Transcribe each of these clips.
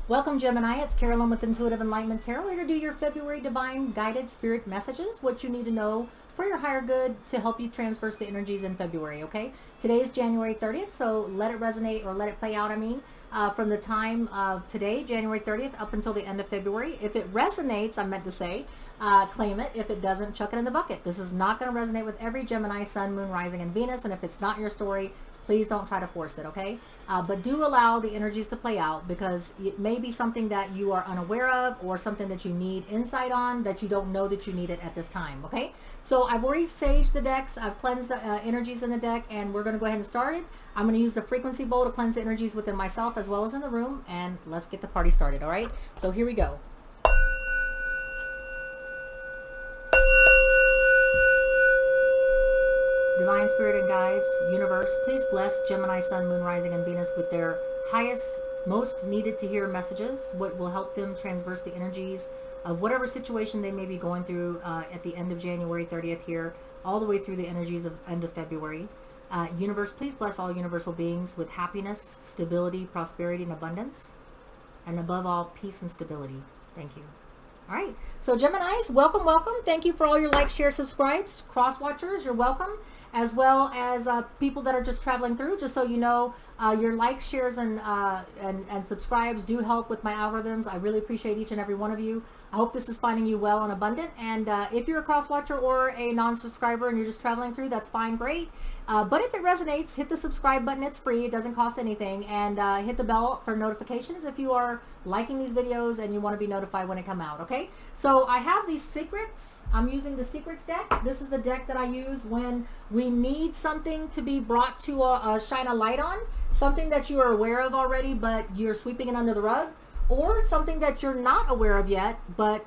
Welcome, Gemini. It's Carolyn with Intuitive Enlightenment Tarot. We're here to do your February Divine Guided Spirit Messages, what you need to know for your higher good to help you transverse the energies in February, okay? Today is January 30th, so let it resonate, or let it play out, from the time of today, January 30th, up until the end of February. If it resonates, I meant to say, claim it. If it doesn't, chuck it in the bucket. This is not going to resonate with every Gemini, Sun, Moon, Rising, and Venus, and if it's not your story, please don't try to force it, okay? But do allow the energies to play out, because it may be something that you are unaware of, or something that you need insight on that you don't know that you need it at this time, okay? So I've already saged the decks. I've cleansed the energies in the deck, and we're going to go ahead and start it. I'm going to use the frequency bowl to cleanse the energies within myself as well as in the room, and let's get the party started, all right? So here we go. Divine Spirit and guides, universe, please bless Gemini, Sun, Moon, Rising, and Venus with their highest, most needed to hear messages, what will help them transverse the energies of whatever situation they may be going through at the end of January 30th here, all the way through the energies of end of February. Universe, please bless all universal beings with happiness, stability, prosperity, and abundance, and above all, peace and stability. Thank you. All right, so Geminis, welcome, welcome. Thank you for all your likes, shares, subscribes. Cross watchers, you're welcome, as well as people that are just traveling through. Just so you know, your likes, shares, and subscribes do help with my algorithms. I really appreciate each and every one of you. I hope this is finding you well and abundant. And if you're a cross watcher or a non-subscriber and you're just traveling through, that's fine, great. But if it resonates, hit the subscribe button. It's free. It doesn't cost anything. And hit the bell for notifications if you are liking these videos and you want to be notified when it come out, okay? So I have these secrets. I'm using the secrets deck. This is the deck that I use when we need something to be brought to shine a light on, something that you are aware of already, but you're sweeping it under the rug, or something that you're not aware of yet, but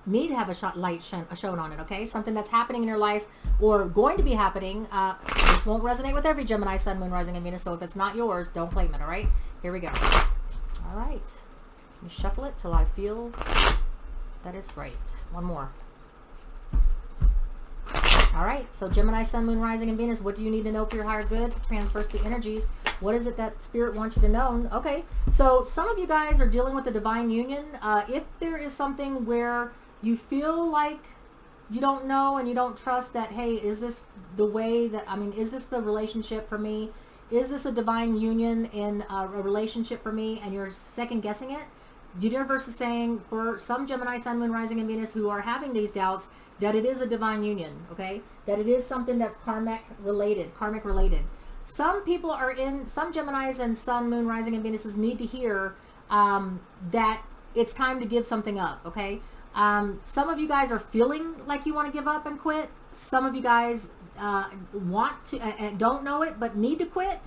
need to have a light shown on it, okay? Something that's happening in your life or going to be happening. This won't resonate with every Gemini, Sun, Moon, Rising, and Venus, so if it's not yours, don't claim it, all right? Here we go. All right. Let me shuffle it till I feel that it's right. One more. All right, so Gemini, Sun, Moon, Rising, and Venus, what do you need to know for your higher good to transverse the energies? What is it that Spirit wants you to know? Okay, so some of you guys are dealing with the divine union. If there is something where you feel like you don't know and you don't trust that, hey, is this the way that, is this the relationship for me? Is this a divine union in a relationship for me? And you're second guessing it. The universe is saying for some Gemini, Sun, Moon, Rising, and Venus who are having these doubts that it is a divine union, okay? That it is something that's karmic related. Some people are in, some Geminis and Sun, Moon, Rising, and Venuses need to hear that it's time to give something up, okay? Some of you guys are feeling like you want to give up and quit. Some of you guys want to and don't know it, but need to quit.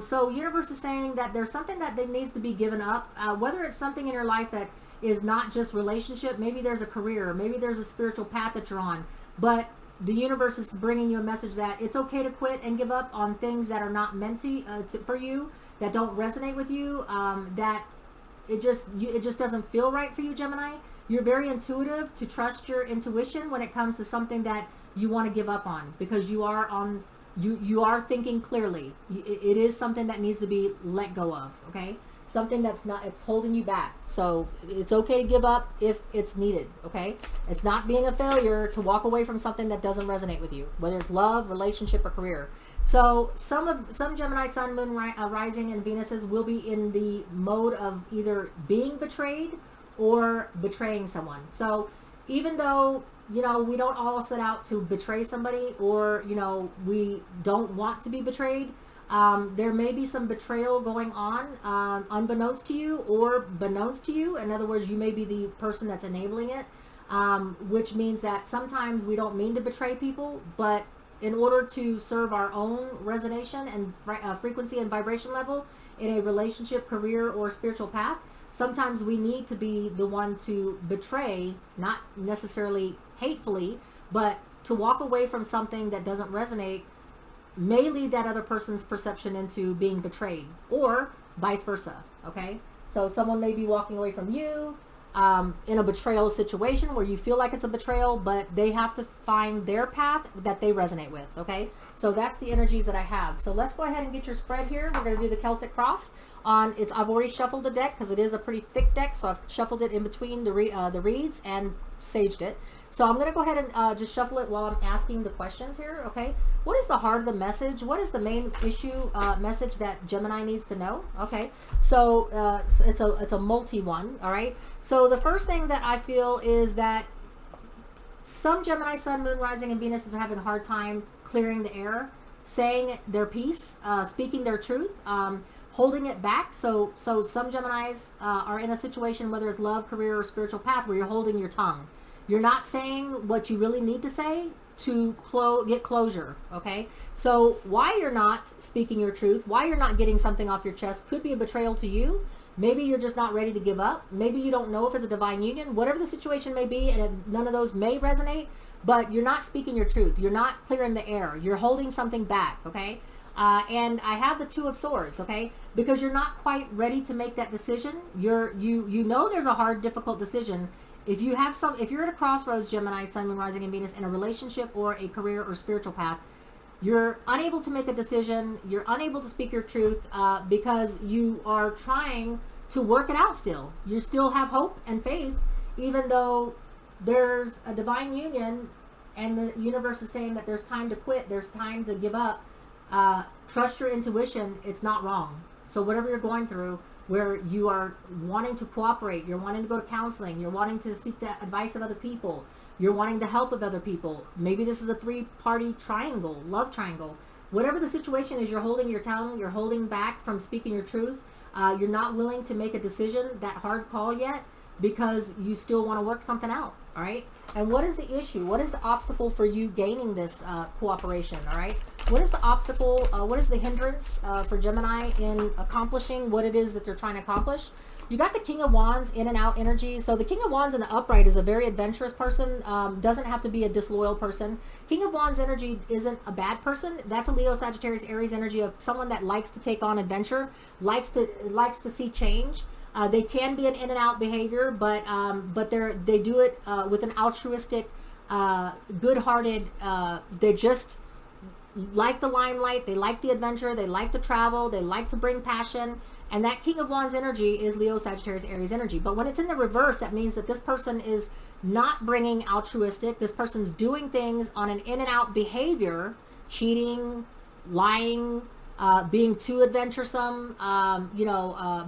So universe is saying that there's something that needs to be given up, whether it's something in your life that is not just relationship. Maybe there's a career, maybe there's a spiritual path that you're on, but the universe is bringing you a message that it's okay to quit and give up on things that are not meant for you, that don't resonate with you, that it just doesn't feel right for you, Gemini. You're very intuitive to trust your intuition when it comes to something that you want to give up on, because you are thinking clearly. It is something that needs to be let go of, okay? Something that's not, it's holding you back. So it's okay to give up if it's needed, okay? It's not being a failure to walk away from something that doesn't resonate with you, whether it's love, relationship, or career. So some Gemini, Sun, Moon, Rising, and Venuses will be in the mode of either being betrayed or betraying someone. So even though, we don't all set out to betray somebody, or, we don't want to be betrayed, there may be some betrayal going on, unbeknownst to you or beknownst to you. In other words, you may be the person that's enabling it, which means that sometimes we don't mean to betray people, but in order to serve our own resonation and frequency and vibration level in a relationship, career, or spiritual path, sometimes we need to be the one to betray, not necessarily hatefully, but to walk away from something that doesn't resonate may lead that other person's perception into being betrayed, or vice versa, okay? So someone may be walking away from you, in a betrayal situation where you feel like it's a betrayal, but they have to find their path that they resonate with, okay? So that's the energies that I have. So let's go ahead and get your spread here. We're going to do the Celtic Cross. I've already shuffled the deck because it is a pretty thick deck, so I've shuffled it in between the reeds and saged it. So I'm going to go ahead and just shuffle it while I'm asking the questions here, okay? What is the heart of the message? What is the main issue message that Gemini needs to know? Okay, so it's a multi one, all right? So the first thing that I feel is that some Gemini, Sun, Moon, Rising, and Venus are having a hard time clearing the air, saying their piece, speaking their truth, holding it back. So some Geminis are in a situation, whether it's love, career, or spiritual path, where you're holding your tongue. You're not saying what you really need to say to get closure, okay? So why you're not speaking your truth, why you're not getting something off your chest could be a betrayal to you. Maybe you're just not ready to give up. Maybe you don't know if it's a divine union. Whatever the situation may be, and none of those may resonate, but you're not speaking your truth. You're not clearing the air. You're holding something back, okay? And I have the Two of Swords, okay? Because you're not quite ready to make that decision. You know there's a hard, difficult decision. If you're at a crossroads, Gemini, Sun, Moon, Rising, and Venus, in a relationship or a career or spiritual path, you're unable to make a decision. You're unable to speak your truth because you are trying to work it out still. You still have hope and faith, even though there's a divine union and the universe is saying that there's time to quit. There's time to give up. Trust your intuition. It's not wrong. So whatever you're going through, where you are wanting to cooperate, you're wanting to go to counseling, you're wanting to seek the advice of other people, you're wanting the help of other people. Maybe this is a three-party triangle, love triangle. Whatever the situation is, you're holding your tongue, you're holding back from speaking your truth. You're not willing to make a decision, that hard call yet, because you still want to work something out, all right? And what is the issue? What is the obstacle for you gaining this cooperation, all right? What is the obstacle? What is the hindrance for Gemini in accomplishing what it is that they're trying to accomplish? You got the King of Wands, in and out energy. So the King of Wands in the upright is a very adventurous person, doesn't have to be a disloyal person. King of Wands energy isn't a bad person. That's a Leo, Sagittarius, Aries energy of someone that likes to take on adventure, likes to see change. They can be an in and out behavior, but they do it with an altruistic, good-hearted. They just like the limelight. They like the adventure. They like to travel. They like to bring passion. And that King of Wands energy is Leo, Sagittarius, Aries energy. But when it's in the reverse, that means that this person is not bringing altruistic. This person's doing things on an in and out behavior, cheating, lying, being too adventuresome,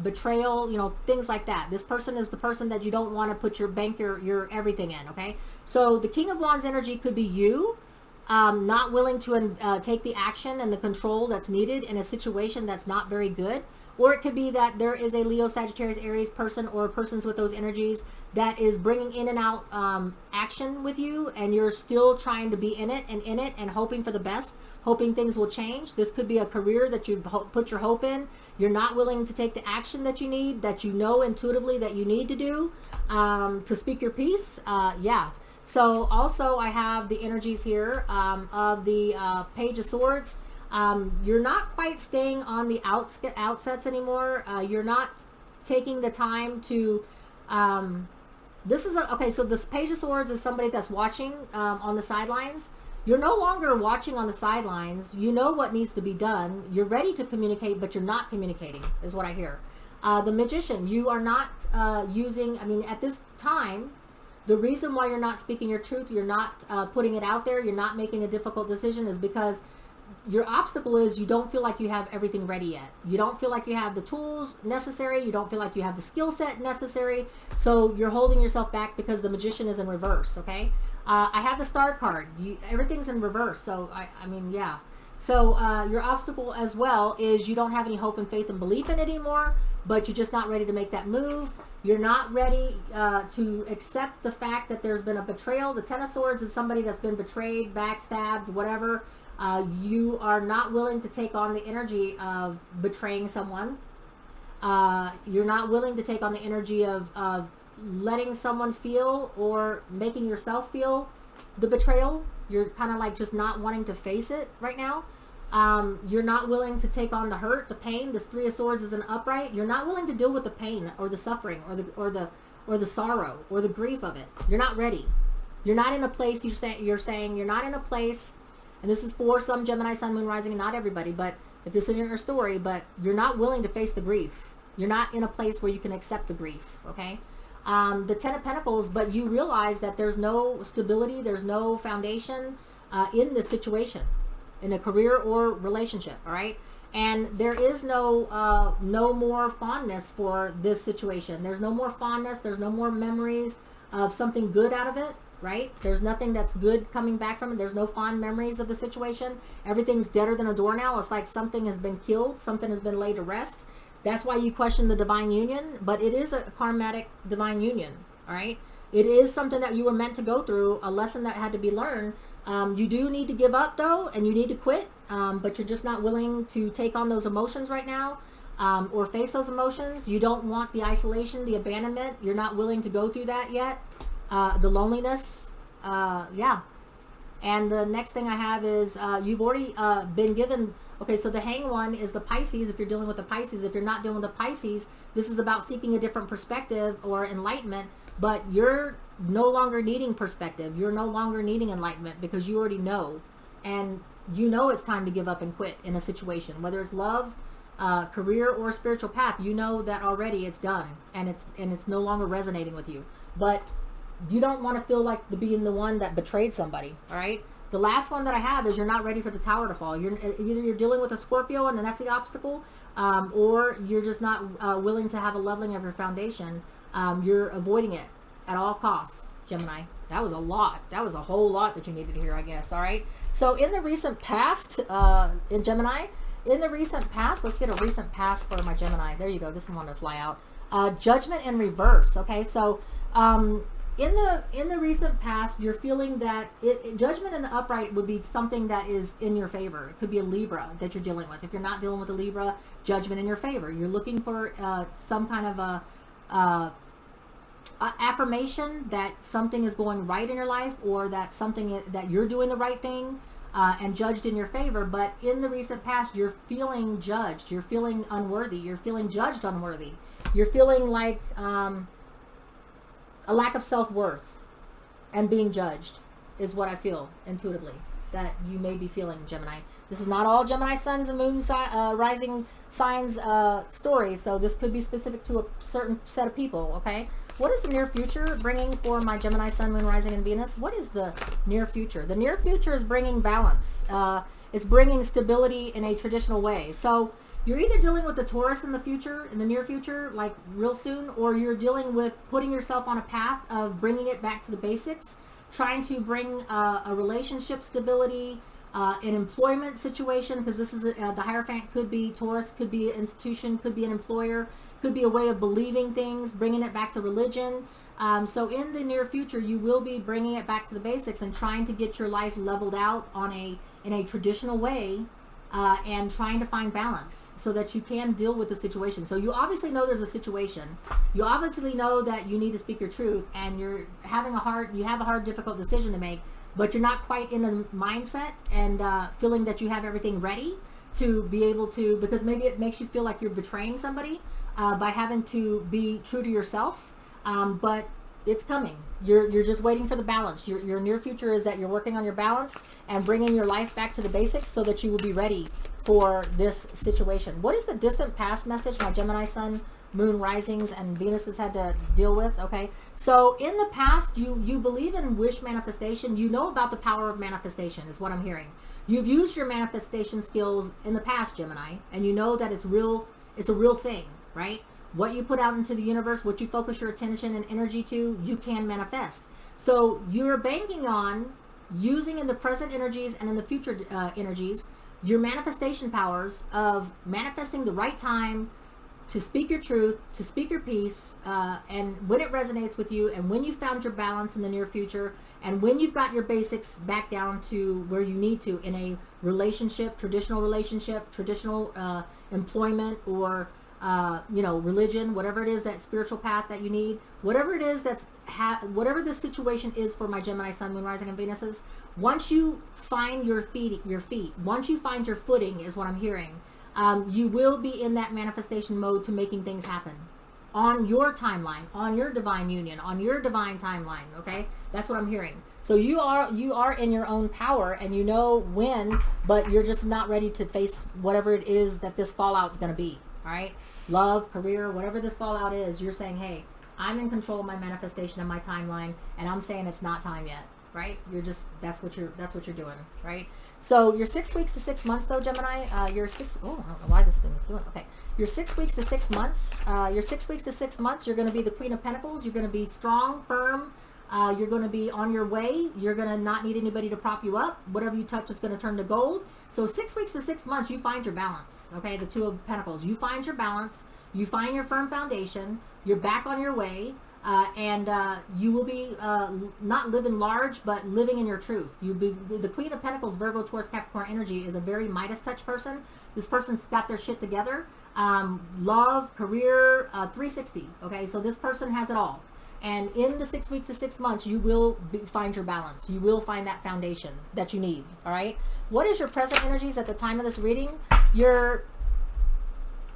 betrayal, things like that. This person is the person that you don't want to put your everything in, okay? So the King of Wands energy could be you, not willing to take the action and the control that's needed in a situation that's not very good. Or it could be that there is a Leo, Sagittarius, Aries person or persons with those energies that is bringing in and out action with you, and you're still trying to be in it and hoping for the best, hoping things will change. This could be a career that you put your hope in. You're not willing to take the action that you need, that you know intuitively that you need to do to speak your piece. Yeah. So also I have the energies here of the Page of Swords. You're not quite staying on the outsets anymore. You're not taking the time to, okay, so this Page of Swords is somebody that's watching on the sidelines. You're no longer watching on the sidelines. You know what needs to be done. You're ready to communicate, but you're not communicating, is what I hear. The Magician, you are not at this time, the reason why you're not speaking your truth, you're not putting it out there, you're not making a difficult decision, is because your obstacle is you don't feel like you have everything ready yet. You don't feel like you have the tools necessary. You don't feel like you have the skill set necessary. So you're holding yourself back because the Magician is in reverse, okay? I have the Star card. Everything's in reverse. So, yeah. So your obstacle as well is you don't have any hope and faith and belief in it anymore, but you're just not ready to make that move. You're not ready to accept the fact that there's been a betrayal. The Ten of Swords is somebody that's been betrayed, backstabbed, whatever. You are not willing to take on the energy of betraying someone. You're not willing to take on the energy of letting someone feel or making yourself feel the betrayal. You're kind of like just not wanting to face it right now. You're not willing to take on the hurt, the pain. This Three of Swords is an upright. You're not willing to deal with the pain or the suffering or or the sorrow or the grief of it. You're not ready. You're not in a place, you're saying you're not in a place, and this is for some Gemini, Sun, Moon, Rising, and not everybody, but if this isn't your story, but you're not willing to face the grief. You're not in a place where you can accept the grief, okay? The Ten of Pentacles, but you realize that there's no stability, there's no foundation in this situation, in a career or relationship, all right? And there is no more fondness for this situation. There's no more fondness, there's no more memories of something good out of it, right? There's nothing that's good coming back from it. There's no fond memories of the situation. Everything's deader than a doornail. It's like something has been killed, something has been laid to rest. That's why you question the divine union, but it is a karmatic divine union, all right? It is something that you were meant to go through, a lesson that had to be learned. You do need to give up, though, and you need to quit, but you're just not willing to take on those emotions right now or face those emotions. You don't want the isolation, the abandonment. You're not willing to go through that yet. The loneliness, yeah. And the next thing I have is you've already been given... Okay, so the Hanged One is the Pisces, if you're dealing with the Pisces. If you're not dealing with the Pisces, this is about seeking a different perspective or enlightenment, but you're no longer needing perspective. You're no longer needing enlightenment because you already know. And you know it's time to give up and quit in a situation, whether it's love, career, or spiritual path. You know that already it's done, and it's no longer resonating with you. But you don't want to feel like being the one that betrayed somebody, all right? The last one that I have is you're not ready for the tower to fall. Either you're dealing with a Scorpio and that's the obstacle, or you're just not willing to have a leveling of your foundation. You're avoiding it at all costs, Gemini. That was a lot. That was a whole lot that you needed to hear, I guess. All right. So in the recent past, in Gemini, in the recent past, let's get a recent past for my Gemini. There you go. This one wanted to fly out. Judgment in reverse. Okay. So, in the recent past, you're feeling that judgment in the upright would be something that is in your favor. It could be a Libra that you're dealing with. If you're not dealing with a Libra, judgment in your favor. You're looking for some kind of a affirmation that something is going right in your life, or that something that you're doing the right thing and judged in your favor. But in the recent past, you're feeling judged. You're feeling unworthy. You're feeling judged unworthy. You're feeling like a lack of self-worth and being judged is what I feel intuitively that you may be feeling, Gemini. This is not all Gemini suns and moon rising signs stories, so this could be specific to a certain set of people, okay? What is the near future bringing for my Gemini, Sun, Moon, Rising, and Venus? What is the near future? The near future is bringing balance. It's bringing stability in a traditional way. So you're either dealing with the Taurus in the future, in the near future, like real soon, or you're dealing with putting yourself on a path of bringing it back to the basics, trying to bring a relationship stability, an employment situation, because this is the Hierophant could be Taurus, could be an institution, could be an employer, could be a way of believing things, bringing it back to religion. So in the near future, you will be bringing it back to the basics and trying to get your life leveled out in a traditional way. And trying to find balance so that you can deal with the situation. So you obviously know there's a situation. You obviously know that you need to speak your truth, and you have a hard, difficult decision to make, but you're not quite in the mindset and feeling that you have everything ready to be able to, because maybe it makes you feel like you're betraying somebody by having to be true to yourself. But it's coming. You're just waiting for the balance. Your near future is that you're working on your balance and bringing your life back to the basics so that you will be ready for this situation. What is the distant past message my Gemini Sun, Moon, Risings, and Venus has had to deal with? Okay, so in the past, you believe in wish manifestation. You know about the power of manifestation is what I'm hearing. You've used your manifestation skills in the past, Gemini, and you know that it's real. It's a real thing, right? What you put out into the universe, what you focus your attention and energy to, you can manifest. So you're banking on using in the present energies and in the future energies, your manifestation powers of manifesting the right time to speak your truth, to speak your peace, and when it resonates with you, and when you found your balance in the near future, and when you've got your basics back down to where you need to in a relationship, traditional employment, or religion, whatever it is, that spiritual path that you need, whatever it is whatever the situation is for my Gemini, Sun, Moon, Rising, and Venuses, once you find your feet, once you find your footing is what I'm hearing, you will be in that manifestation mode to making things happen. on your timeline, on your divine union, on your divine timeline. Okay, that's what I'm hearing. So you are in your own power, and you know when, but you're just not ready to face whatever it is that this fallout is going to be. All right, love, career, whatever this fallout is, you're saying, hey, I'm in control of my manifestation and my timeline, and I'm saying it's not time yet. Right? You're just that's what you're doing. Right? So you're 6 weeks to 6 months though, Gemini. You're six. Oh, I don't know why this thing is doing. Okay, you're 6 weeks to 6 months. You're 6 weeks to 6 months. You're going to be the Queen of Pentacles. You're going to be strong, firm. You're going to be on your way. You're going to not need anybody to prop you up. Whatever you touch is going to turn to gold. So 6 weeks to 6 months, you find your balance. Okay, the Two of Pentacles. You find your balance. You find your firm foundation. You're back on your way. And you will be not living large, but living in your truth. You be the Queen of Pentacles, Virgo, Taurus, Capricorn energy is a very Midas touch person. This person's got their shit together. Love, career, 360. Okay, so this person has it all. And in the 6 weeks to 6 months, you will find your balance. You will find that foundation that you need. All right. What is your present energies at the time of this reading? Your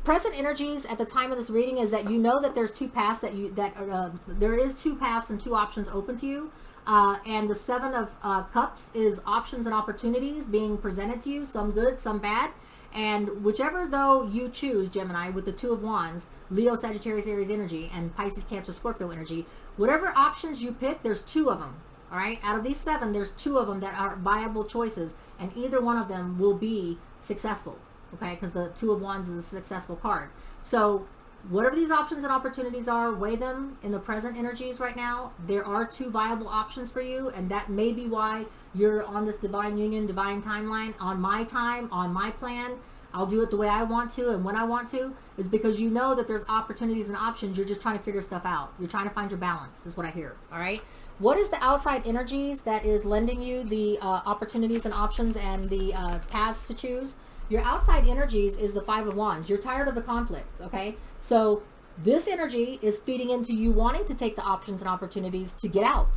present energies at the time of this reading is that you know that there's two paths there is two paths and two options open to you, and the Seven of Cups is options and opportunities being presented to you, some good, some bad, and whichever though you choose, Gemini, with the Two of Wands, Leo, Sagittarius, Aries energy, and Pisces, Cancer, Scorpio energy, whatever options you pick, there's two of them. All right, out of these seven, there's two of them that are viable choices, and either one of them will be successful. Okay, because the Two of Wands is a successful card. So whatever these options and opportunities are, weigh them in the present energies right now. There are two viable options for you, and that may be why you're on this divine union, divine timeline, on my time, on my plan. I'll do it the way I want to and when I want to, is because you know that there's opportunities and options. You're just trying to figure stuff out. You're trying to find your balance, is what I hear. All right. What is the outside energies that is lending you the opportunities and options and the paths to choose? Your outside energies is the Five of Wands. You're tired of the conflict, okay? So this energy is feeding into you wanting to take the options and opportunities to get out,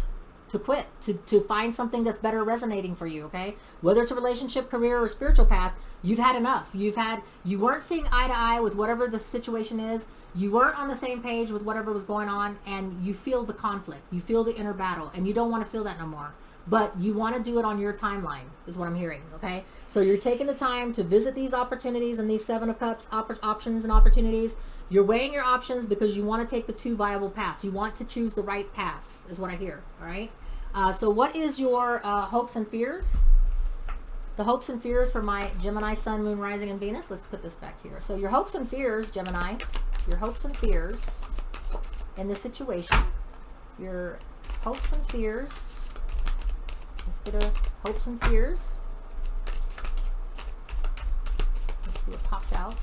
to quit, to find something that's better resonating for you, okay? Whether it's a relationship, career, or spiritual path, you've had enough. You weren't seeing eye to eye with whatever the situation is. You weren't on the same page with whatever was going on, and you feel the conflict. You feel the inner battle, and you don't want to feel that no more. But you want to do it on your timeline, is what I'm hearing, okay? So you're taking the time to visit these opportunities and these Seven of Cups options and opportunities. You're weighing your options because you want to take the two viable paths. You want to choose the right paths, is what I hear, all right? So what is your hopes and fears? The hopes and fears for my Gemini, Sun, Moon, Rising, and Venus. Let's put this back here. So your hopes and fears, Gemini, your hopes and fears in this situation. Your hopes and fears. Let's get a hopes and fears. Let's see what pops out.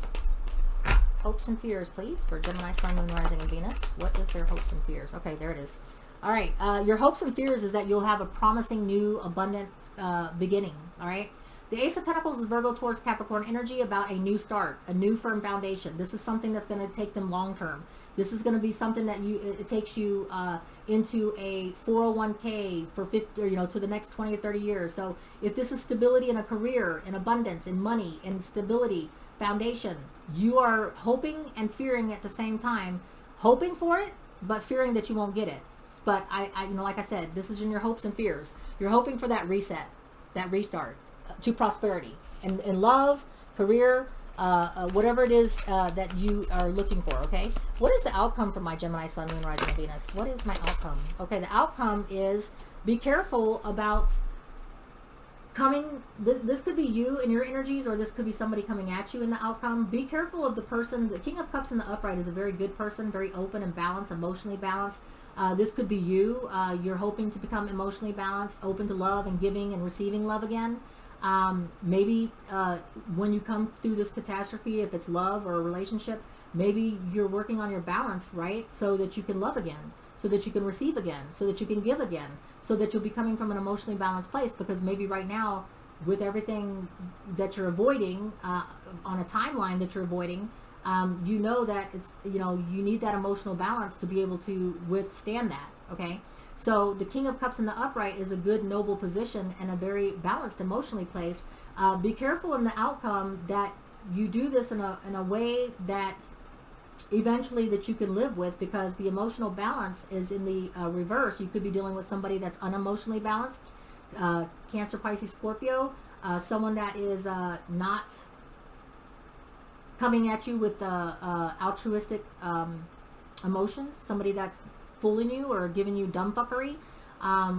Hopes and fears, please, for Gemini, Sun, Moon, Rising, and Venus. What is their hopes and fears? Okay, there it is. All right, your hopes and fears is that you'll have a promising, new, abundant beginning. All right. The Ace of Pentacles is Virgo, Taurus, Capricorn energy, about a new start, a new firm foundation. This is something that's going to take them long term. This is going to be something that it takes you into a 401k for 50, or, to the next 20 or 30 years. So if this is stability in a career, in abundance, in money, in stability, foundation, you are hoping and fearing at the same time, hoping for it, but fearing that you won't get it. But I like I said, this is in your hopes and fears. You're hoping for that reset, that restart to prosperity and in love, career, whatever it is that you are looking for. Okay, what is the outcome for my Gemini, Sun, Moon, Rising, and Venus? What is my outcome? Okay, the outcome is be careful about coming. This could be you and your energies, or this could be somebody coming at you in the outcome. Be careful of the person. The King of Cups in the upright is a very good person, very open and balanced, emotionally balanced. This could be you. You're hoping to become emotionally balanced, open to love and giving and receiving love again. Maybe when you come through this catastrophe, if it's love or a relationship, maybe you're working on your balance, right? So that you can love again, so that you can receive again, so that you can give again, so that you'll be coming from an emotionally balanced place. Because maybe right now, with everything that you're avoiding, on a timeline that you're avoiding, you know that it's, you need that emotional balance to be able to withstand that. Okay. So the King of Cups in the upright is a good, noble position and a very balanced emotionally place. Be careful in the outcome that you do this in a way that eventually that you can live with, because the emotional balance is in the reverse. You could be dealing with somebody that's unemotionally balanced, Cancer, Pisces, Scorpio, someone that is not coming at you with altruistic emotions, somebody that's fooling you or giving you dumb fuckery,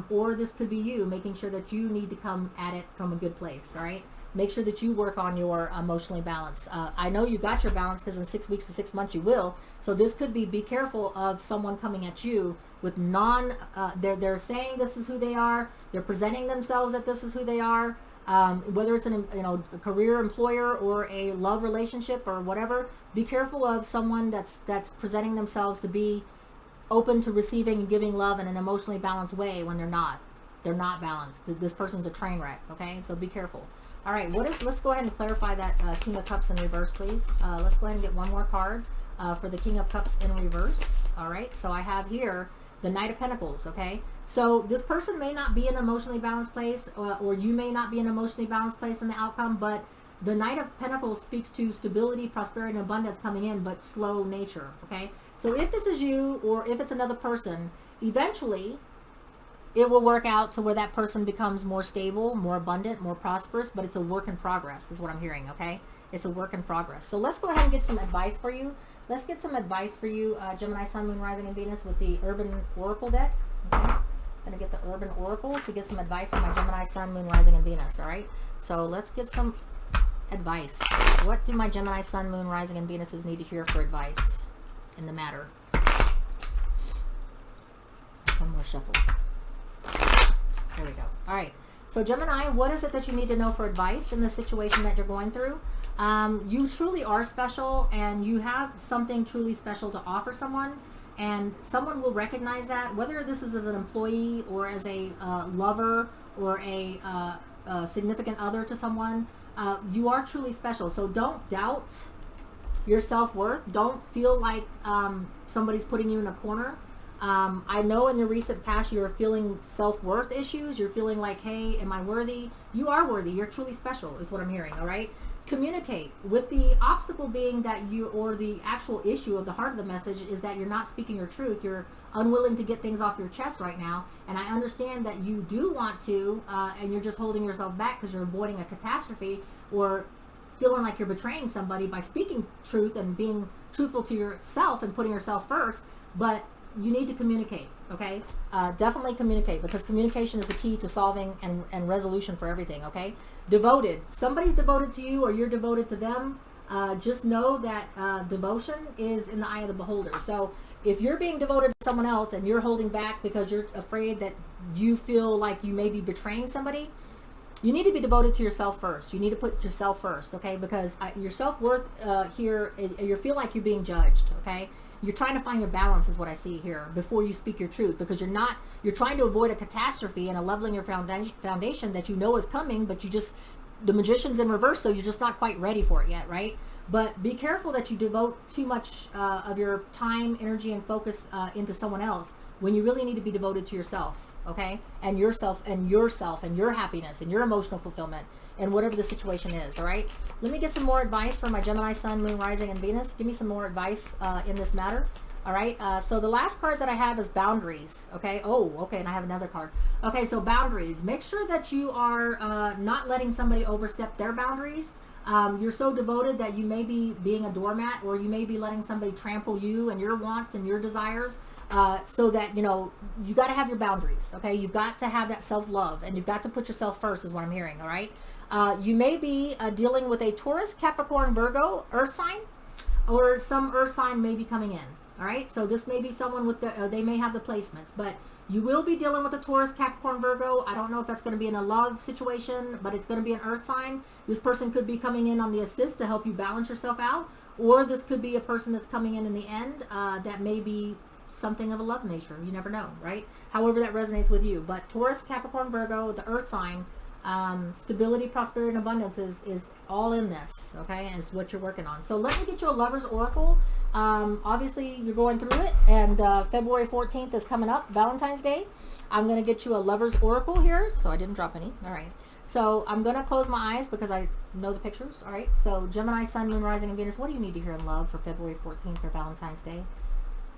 or this could be you making sure that you need to come at it from a good place. All right, make sure that you work on your emotionally balance. I know you got your balance, because in 6 weeks to 6 months you will. So this could be careful of someone coming at you with they're saying this is who they are, they're presenting themselves that this is who they are, whether it's a career, employer, or a love relationship or whatever. Be careful of someone that's presenting themselves to be open to receiving and giving love in an emotionally balanced way when they're not balanced. This person's a train wreck. Okay, so be careful. All right, let's go ahead and clarify that King of Cups in reverse, please. Let's go ahead and get one more card for the King of Cups in reverse. All right, so I have here the Knight of Pentacles. Okay, so this person may not be in an emotionally balanced place, or you may not be in an emotionally balanced place in the outcome, but the Knight of Pentacles speaks to stability, prosperity, and abundance coming in, but slow nature. Okay, so if this is you, or if it's another person, eventually it will work out to where that person becomes more stable, more abundant, more prosperous, but it's a work in progress is what I'm hearing. Okay, it's a work in progress. So let's go ahead and get some advice for you. Let's get some advice for you, Gemini, Sun, Moon, Rising, and Venus, with the Urban Oracle deck. Okay, I'm going to get the Urban Oracle to get some advice for my Gemini, Sun, Moon, Rising, and Venus. All right, so let's get some advice. What do my Gemini, Sun, Moon, Rising, and Venuses need to hear for advice in the matter? One more shuffle. There we go. All right, so Gemini, what is it that you need to know for advice in the situation that you're going through? You truly are special, and you have something truly special to offer someone, and someone will recognize that, whether this is as an employee or as a lover or a significant other to someone. You are truly special, so don't doubt your self-worth. Don't feel like somebody's putting you in a corner. I know in the recent past you're feeling self-worth issues. You're feeling like, hey, am I worthy? You are worthy. You're truly special is what I'm hearing. All right, communicate. With the obstacle being that or the actual issue of the heart of the message is that you're not speaking your truth. You're unwilling to get things off your chest right now, and I understand that you do want to, and you're just holding yourself back because you're avoiding a catastrophe, or feeling like you're betraying somebody by speaking truth and being truthful to yourself and putting yourself first. But you need to communicate. Okay, definitely communicate, because communication is the key to solving and resolution for everything. Okay, devoted. Somebody's devoted to you, or you're devoted to them. Just know that devotion is in the eye of the beholder. So if you're being devoted to someone else and you're holding back because you're afraid that you feel like you may be betraying somebody, you need to be devoted to yourself first. You need to put yourself first. Okay, because your self-worth here, you feel like you're being judged. Okay, you're trying to find your balance is what I see here before you speak your truth, because you're trying to avoid a catastrophe and a leveling your foundation that you know is coming, but the Magician's in reverse, so you're just not quite ready for it yet, right? But be careful that you devote too much of your time, energy, and focus into someone else when you really need to be devoted to yourself, okay? And yourself and your happiness and your emotional fulfillment and whatever the situation is, all right? Let me get some more advice from my Gemini, Sun, Moon, Rising, and Venus. Give me some more advice in this matter, all right? So the last card that I have is boundaries, okay? Oh, okay, and I have another card. Okay, so boundaries. Make sure that you are not letting somebody overstep their boundaries. You're so devoted that you may be being a doormat, or you may be letting somebody trample you and your wants and your desires, so that, you got to have your boundaries, okay? You've got to have that self-love, and you've got to put yourself first is what I'm hearing, all right? You may be dealing with a Taurus, Capricorn, Virgo, Earth sign, or some Earth sign may be coming in, all right? So this may be someone with they may have the placements, but you will be dealing with a Taurus, Capricorn, Virgo. I don't know if that's going to be in a love situation, but it's going to be an Earth sign. This person could be coming in on the assist to help you balance yourself out, or this could be a person that's coming in the end that may be something of a love nature. You never know, right? However that resonates with you. But Taurus, Capricorn, Virgo, the Earth sign, stability, prosperity, and abundance is all in this, okay? Is what you're working on. So let me get you a Lover's Oracle. Obviously you're going through it, and February 14th is coming up, Valentine's Day. I'm going to get you a Lover's Oracle here, so I didn't drop any. All right. So I'm going to close my eyes because I know the pictures. All right. So Gemini, Sun, Moon, Rising, and Venus. What do you need to hear in love for February 14th or Valentine's Day?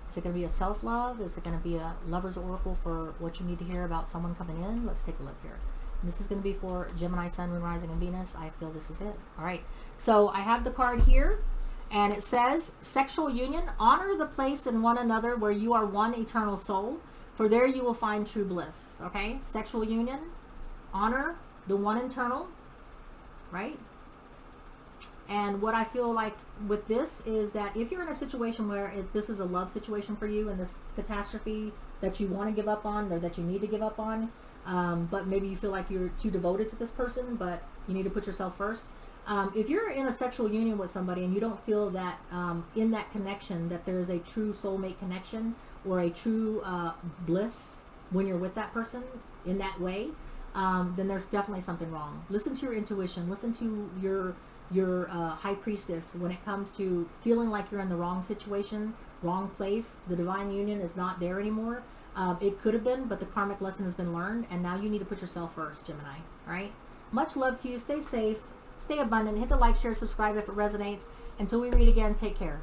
Is it going to be a self-love? Is it going to be a lover's oracle for what you need to hear about someone coming in? Let's take a look here. And this is going to be for Gemini, Sun, Moon, Rising, and Venus. I feel this is it. All right. So I have the card here, and it says, sexual union. Honor the place in one another where you are one eternal soul, for there you will find true bliss. Okay. Sexual union. Honor the one internal, right? And what I feel like with this is that if you're in a situation where if this is a love situation for you and this catastrophe that you want to give up on or that you need to give up on, but maybe you feel like you're too devoted to this person, but you need to put yourself first. If you're in a sexual union with somebody and you don't feel that in that connection that there is a true soulmate connection or a true bliss when you're with that person in that way, then there's definitely something wrong. Listen to your intuition. Listen to your high priestess when it comes to feeling like you're in the wrong situation, wrong place. The divine union is not there anymore. It could have been, but the karmic lesson has been learned, and now you need to put yourself first, Gemini. All right? Much love to you. Stay safe. Stay abundant. Hit the like, share, subscribe if it resonates. Until we read again, take care.